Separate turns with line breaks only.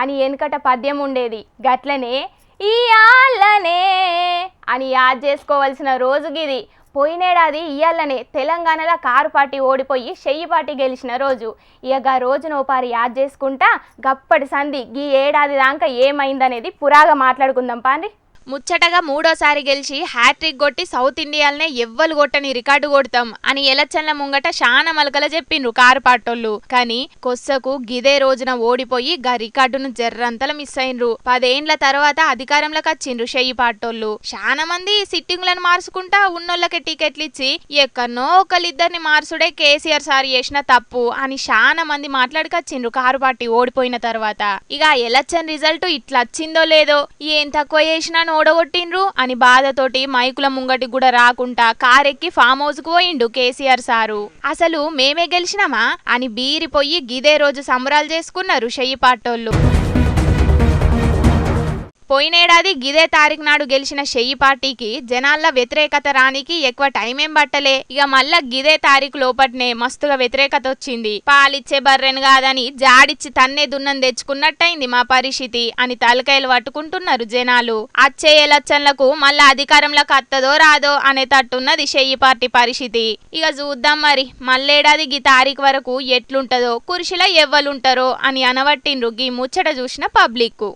అని వెనుకట పద్యం ఉండేది. గట్లనే ఇయాలనే అని యాద్ చేసుకోవాల్సిన రోజు గిది. పోయినేడాది ఇయాలనే తెలంగాణలో కారు పార్టీ ఓడిపోయి షెయ్యి పార్టీ గెలిచిన రోజు. ఇక రోజును ఓపారి యాద్ చేసుకుంటా గప్పటి సంధి గీ ఏడాది దాకా ఏమైందనేది పురాగా మాట్లాడుకుందాం పాండి.
ముచ్చటగా మూడోసారి గెలిచి హ్యాట్రిక్ కొట్టి సౌత్ ఇండియాలనే ఎవ్వలు కొట్టని రికార్డు కొడతాం అని ఎలక్షన్ల ముంగట శాన మలకల చెప్పిండ్రు కారు పాటోళ్ళు. కానీ కొస్సకు గిదే రోజున ఓడిపోయి గా రికార్డును జర్రంతల మిస్ అయినరు. 10 ఏండ్ల తర్వాత అధికారంలోకి వచ్చిండ్రు షెయ్యి పాటోళ్ళు. శాన మంది సిట్టింగులను మార్చుకుంటా ఉన్నోళ్ళకి టికెట్లు ఇచ్చి ఎక్కడనో ఒకళ్ళిద్దరిని మార్చుడే కేసీఆర్ సార్ చేసిన తప్పు అని శాన మంది మాట్లాడుకొచ్చిండ్రు కారు పార్టీ ఓడిపోయిన తర్వాత. ఇక ఎలక్షన్ రిజల్ట్ ఇట్లా వచ్చిందో లేదో ఏం తక్కువ చేసినా ఓడగొట్టిండ్రు అని బాధతోటి మైకుల ముంగటి కూడా రాకుండా కారెక్కి ఫామ్ హౌస్ కు పోయిండు కేసీఆర్ సారు. అసలు మేమే గెలిచినామా అని బీరిపోయి గిదే రోజు సంబరాలు చేసుకున్నారు షెయ్యి పాటోళ్ళు. పోయినేడాది గిదే తారీఖు నాడు గెలిచిన షెయ్యి పార్టీకి జనాల వ్యతిరేకత రానికి ఎక్కువ టైం ఏం పట్టలే. ఇక మళ్ళా గిదే తారీఖు లోపట్నే మస్తుగా వ్యతిరేకత వచ్చింది. పాలిచ్చే బర్రెను కాదని జాడిచ్చి తన్నే దున్నం తెచ్చుకున్నట్టయింది మా పరిస్థితి అని తలకాయలు పట్టుకుంటున్నారు జనాలు. అచ్చే ఎలక్షన్లకు మళ్ళా అధికారంలోకి అత్తదో రాదో అనే తట్టున్నది షెయ్యి పార్టీ పరిస్థితి. ఇక చూద్దాం మరి మళ్ళేడాది గీ తారీఖు వరకు ఎట్లుంటదో కుర్చీలో ఎవ్వలుంటారో అని అనబట్టిండ్రు గీ ముచ్చట చూసిన పబ్లిక్.